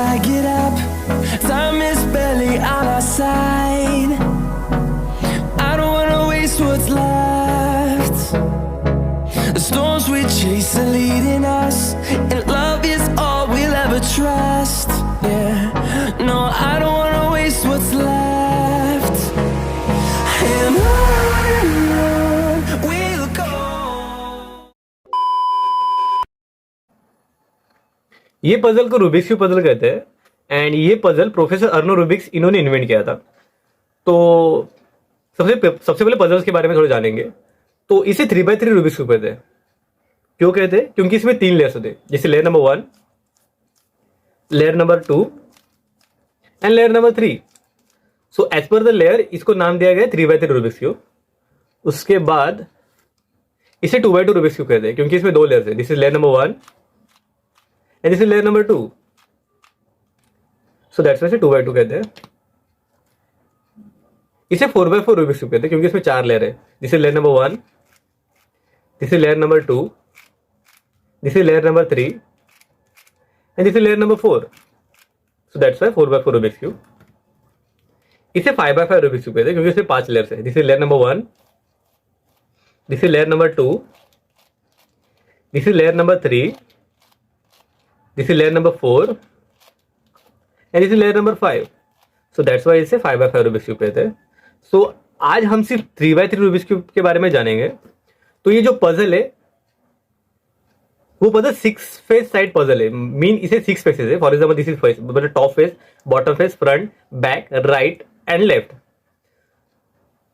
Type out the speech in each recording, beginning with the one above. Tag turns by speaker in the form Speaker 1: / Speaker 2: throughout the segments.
Speaker 1: I get up, time is barely on our side. I don't wanna waste what's left. The storms we chase are leading us, and love is all we'll ever trust. Yeah, no, I don't wanna waste what's left. And on we'll go.
Speaker 2: ये puzzle को Rubik's cube puzzle कहते हैं and ये puzzle professor अर्नो Rubik's इन्होंने invent किया था। तो सबसे पहले पजल्स के बारे में थोड़ा जानेंगे। तो इसे 3x3 रूबिक्स क्यूब कहते हैं। क्यों कहते हैं? क्योंकि इसमें 3 लेयर्स होते हैं, जैसे layer number 1, layer number 2 and layer number 3। So as per the layer इसको नाम दिया गया 3x3 रूबिक्स क्यूब। उसके बाद इसे 2x2 रूबिक्स क्यूब कहते हैं, क्योंकि इसमें 2 लेयर्स है। This is layer number 1 and this is layer number 2। So that's why इसे 2x2 कहते हैं। इसे 4x4 रूबिक्स क्यूब कहते हैं, क्योंकि इसमें 4 लेयर है। This is layer number 1, this is layer number 2, this is layer number 3 and this is layer number 4। So that's why 4x4 Rubik's cube. इसे 5x5 रूबिक्स क्यूब कहते हैं, क्योंकि इसमें 5 लेयर्स है। This is layer number 1, this is layer number 2, this is layer number 3, this is layer number 4 and this is layer number 5। So that's why इसे 5x5 Rubik's cube कहते हैं। सो आज हम सिर्फ 3x3 रूबिक्स क्यूब के बारे में जानेंगे। तो ये जो पजल है वो पजल 6 फेस साइड पजल है। मीन इसे 6 फेसेस है। For example this is face, मतलब top face, bottom face, front, back, right and left.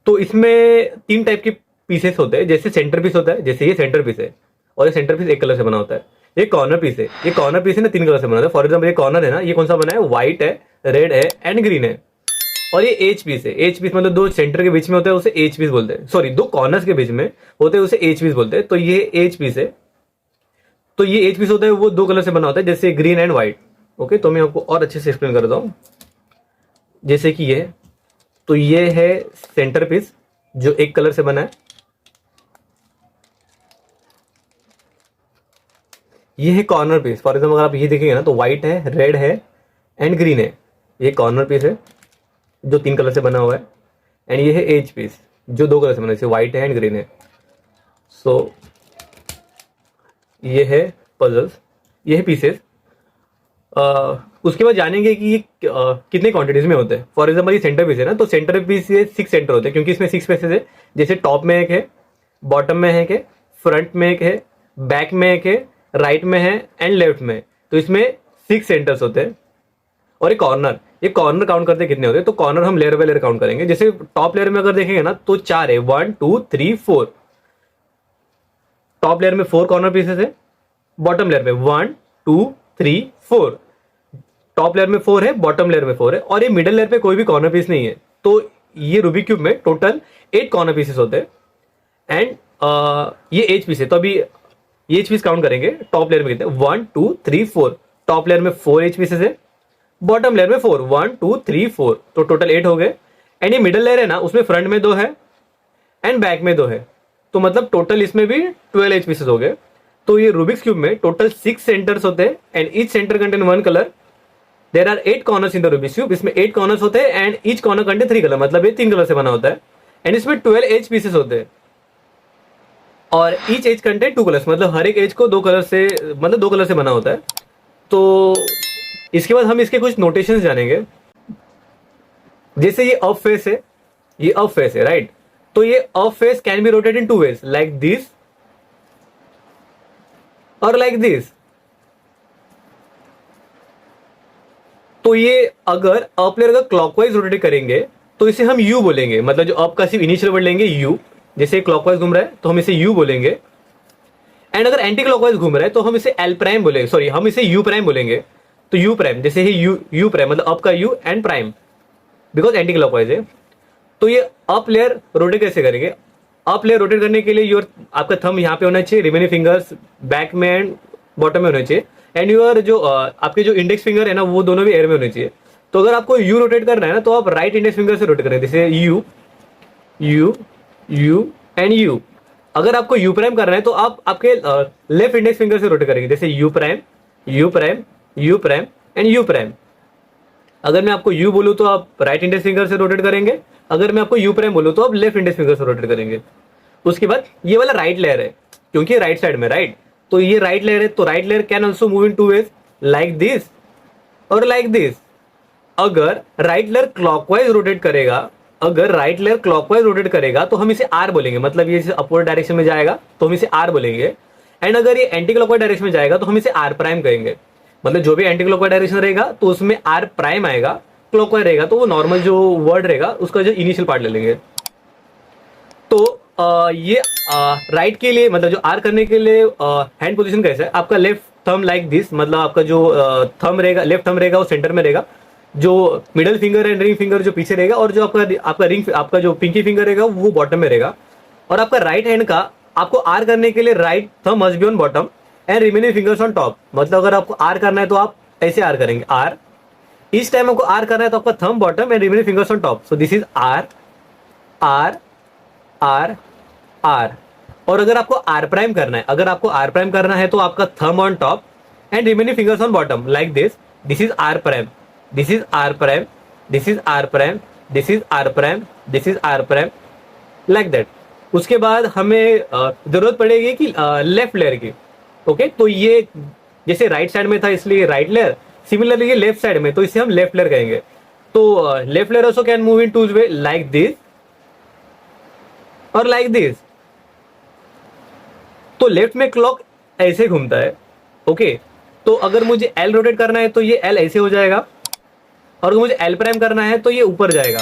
Speaker 2: तो इसमें 3 टाइप के पीसेस होते हैं। जैसे सेंटर पीस होता है, जैसे ये सेंटर पीस है और ये सेंटर पीस एक कलर से बना होता है। ये कॉर्नर पीस है, ये कॉर्नर पीस है ना 3 कलर से बना होता है। फॉर एग्जाम्पल ये कॉर्नर है ना, ये कौन सा बना है? व्हाइट है, रेड है एंड ग्रीन है। और ये एज पीस है। एज पीस मतलब 2 सेंटर के बीच में होता है, उसे एज पीस बोलते हैं। सॉरी, 2 कॉर्नर्स के बीच में होते हैं, उसे एज पीस बोलते हैं। तो ये एज पीस है। तो ये एज पीस होता है, वो 2 कलर से बना होता है, जैसे ग्रीन एंड व्हाइट। ओके, तो मैं आपको और अच्छे से एक्सप्लेन करता हूं। जैसे कि ये, तो ये है सेंटर पीस जो एक कलर से बना है। ये है कॉर्नर पीस। फॉर एग्जाम्पल अगर आप ये देखेंगे ना, तो व्हाइट है, रेड है एंड ग्रीन है। ये कॉर्नर पीस है जो 3 कलर से बना हुआ है। एंड ये है एज पीस जो 2 कलर से बना है, जैसे व्हाइट है एंड ग्रीन है। सो ये है पजल्स, ये है पीसेस। उसके बाद जानेंगे कि ये कितने क्वांटिटीज में होते हैं। फॉर एग्जाम्पल ये सेंटर पीस है ना, तो सेंटर पीस ये 6 सेंटर होते हैं, क्योंकि इसमें 6 पीसेस है। जैसे टॉप में एक है, बॉटम में एक है, फ्रंट में एक है, बैक में एक है, राइट में है एंड लेफ्ट में। तो इसमें 6 सेंटर्स होते हैं। और ये कॉर्नर काउंट करते कितने होते हैं? तो कॉर्नर हम लेयर बाय लेयर काउंट करेंगे। जैसे टॉप लेयर में अगर देखेंगे ना, तो 4 है, 1 2 3 4। टॉप लेयर में 4 कॉर्नर पीसेस है, बॉटम लेयर में 1 2 3 4। टॉप लेयर में 4 है, बॉटम लेयर में 4 है, और ये मिडिल लेयर पे कोई भी कॉर्नर पीस नहीं है। तो ये रूबिक क्यूब में टोटल 8 कॉर्नर पीसेस होते हैं। एंड ये एज पीस है, तो अभी ये एज पीस काउंट करेंगे। टॉप लेयर में कितने? 1 2 3 4। टॉप लेयर में 4 एज पीसेस है, बॉटम लेयर में 4, 1 2 3 4। तो टोटल 8 हो गए। एंड ये मिडिल लेयर है ना, उसमें फ्रंट में 2 है एंड बैक में 2 है। तो मतलब टोटल इसमें भी 12 एज पीसेस हो गए। तो ये रूबिक्स क्यूब में टोटल 6 सेंटर्स होते हैं and each centre contain 1 colour. There are 8 corners in the Rubik's cube. इसमें 8 कॉर्नर्स होते हैं and each corner contain 3 colour, मतलब ये 3 कलर से बना होता है। एंड इसमें 12 एज पीसेस होते हैं और ईच एज कंटेन 2 कलर्स, मतलब हर एक एज को 2 कलर से, मतलब 2 कलर से बना होता है। तो इसके बाद हम इसके कुछ नोटेशंस जानेंगे। जैसे ये अप फेस है, ये अप फेस है, राइट? तो ये up face can be rotated in 2 ways, like this और लाइक दिस। तो ये अगर अप लेयर अगर क्लॉकवाइज रोटेट करेंगे तो इसे हम यू बोलेंगे। मतलब जो अप का सिर्फ इनिशियल वर्ड लेंगे यू, जैसे क्लॉकवाइज घूम रहा है तो हम इसे यू बोलेंगे। एंड अगर एंटी क्लॉकवाइज घूम रहा है तो हम इसे एल प्राइम बोलेंगे, सॉरी हम इसे यू प्राइम बोलेंगे। तो यू प्राइम, जैसे ही यू प्राइम मतलब अप का you and prime, because anti clockwise है। तो ये अप लेयर रोटेट कैसे करेंगे? अप लेयर रोटेट करने के लिए आपका थंब यहाँ पे होना चाहिए, रिमेनिंग फिंगर्स बैक में एंड बॉटम में होना चाहिए। एंड यूर जो आपके जो इंडेक्स फिंगर है ना, वो दोनों भी एयर में होने चाहिए। तो अगर आपको यू रोटेट करना है ना, तो आप राइट इंडेक्स फिंगर से रोटेट करें, जैसे you you you and you. अगर आपको यू प्राइम करना है तो आप आपके लेफ्ट इंडेक्स फिंगर से रोटेट करेंगे, जैसे you prime you prime you prime and you prime. अगर मैं आपको यू बोलूँ तो आप राइट इंडेक्स फिंगर से रोटेट करेंगे, अगर मैं आपको यू प्राइम बोलूँ तो आप लेफ्ट इंडेक्स फिंगर से रोटेट करेंगे। उसके बाद ये वाला राइट लेयर है, क्योंकि राइट साइड में राइट, तो ये राइट लेयर है, तो right layer can also move in two ways, like this और लाइक दिस। अगर राइट लेयर क्लॉकवाइज रोटेट करेगा, अगर राइट लेयर क्लॉकवाइज रोटेट करेगा तो हम इसे आर बोलेंगे, मतलब ये अपवर्ड डायरेक्शन में जाएगा तो हम इसे आर बोलेंगे। एंड अगर ये एंटी क्लॉकवाइज डायरेक्शन में जाएगा तो हम इसे आर प्राइम कहेंगे, मतलब जो भी एंटी क्लॉकवाइज डायरेक्शन रहेगा तो उसमें आर प्राइम आएगा, क्लॉकवाइज रहेगा तो वो नॉर्मल जो वर्ड रहेगा उसका जो इनिशियल पार्ट ले लेंगे। तो ये राइट के लिए, मतलब जो आर करने के लिए हैंड पोजीशन कैसा है, आपका लेफ्ट थंब लाइक दिस, मतलब आपका जो थंब रहेगा, लेफ्ट थंब रहेगा वो सेंटर में रहेगा, जो middle finger and ring finger जो पीछे रहेगा, और जो आपका रिंग, आपका जो पिंकी फिंगर रहेगा वो बॉटम में रहेगा। और आपका राइट हैंड का आपको आर करने के लिए right thumb must be on bottom and remaining fingers on top, मतलब अगर आपको आर करना है तो आप ऐसे आर करेंगे, आर। इस टाइम आपको आर करना है तो आपका thumb bottom and remaining fingers on top, so this is R R R R. और अगर आपको आर प्राइम करना है, अगर आपको आर प्राइम करना है तो आपका thumb on top and remaining fingers on bottom like this, this is R prime, this is R prime, this is R prime, this is R prime, this is R prime, like that. उसके बाद हमें जरूरत पड़ेगी कि left layer की। Okay, तो ये जैसे राइट साइड में था इसलिए राइट लेयर, सिमिलरली ये लेफ्ट साइड में, तो इसे हम लेफ्ट लेयर कहेंगे। तो left layer also can move in two way, like this और लाइक दिस। तो लेफ्ट में क्लॉक ऐसे घूमता है। ओके, तो अगर मुझे एल रोटेट करना है तो ये एल ऐसे हो जाएगा, और अगर मुझे एल प्राइम करना है तो ये ऊपर जाएगा।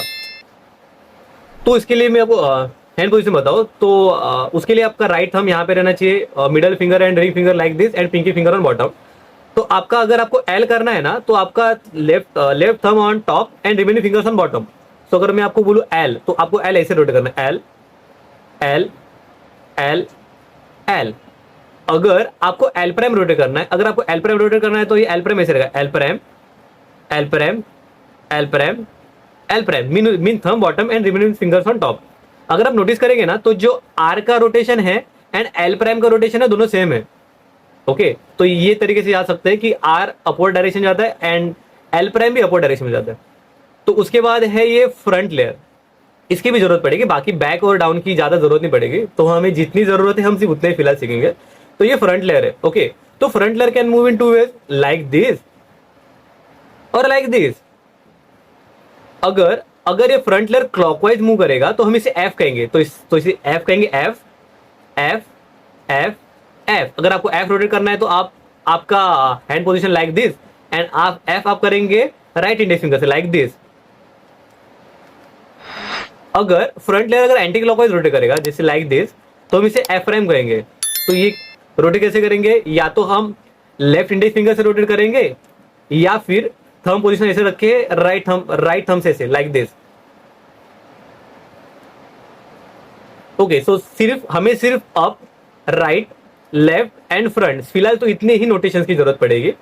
Speaker 2: तो इसके लिए मैं आपको हैंड पोजीशन बताओ, तो उसके लिए आपका राइट थंब यहाँ पे रहना चाहिए, middle finger and ring finger like this and pinky finger on bottom. तो आपका अगर आपको एल करना है ना तो आपका left thumb on top and remaining fingers on bottom. तो अगर मैं आपको बोलूँ एल तो आपको एल ऐसे रोटेट करना है, एल एल एल एल। अगर आपको एल प्राइम रोटेट करना है, अगर आपको एल प्राइम रोटेट करना है तो ये एल प्राइम ऐसे रहेगा, L prime L prime L prime L prime, mean thumb bottom and remaining fingers on top. अगर आप नोटिस करेंगे ना तो जो आर का रोटेशन है एंड एल प्राइम का रोटेशन है दोनों सेम है। ओके, तो ये तरीके से जा सकते हैं कि आर अपवर्ड डायरेक्शन जाता है एंड एल प्राइम भी अपवर्ड डायरेक्शन में जाता है। तो उसके बाद है ये फ्रंट लेयर, इसकी भी जरूरत पड़ेगी, बाकी बैक और डाउन की ज्यादा जरूरत नहीं पड़ेगी, तो हमें जितनी जरूरत है हम सिर्फ उतने ही फिलहाल सीखेंगे। तो ये फ्रंट लेयर है। ओके, तो front layer can move in two ways, like this और लाइक दिस। अगर ये फ्रंट लेयर क्लॉकवाइज मूव करेगा तो हम इसे एफ कहेंगे, तो इसे एफ कहेंगे, एफ एफ एफ एफ। अगर आपको एफ रोटेट करना है तो आपका hand position like this and आप एफ आप करेंगे राइट इंडेक्स फिंगर से, लाइक दिस। अगर फ्रंट लेयर अगर एंटी क्लॉकवाइज रोटेट करेगा जैसे लाइक दिस, तो हम इसे एफ प्राइम कहेंगे। तो ये रोटेट कैसे करेंगे, या तो हम लेफ्ट इंडेक्स फिंगर से रोटेट करेंगे या फिर थंब पोजीशन ऐसे रखे राइट थंब से ऐसे, लाइक दिस। ओके, सो हमें सिर्फ up, right, left and front, फिलहाल तो इतने ही नोटेशंस की जरूरत पड़ेगी।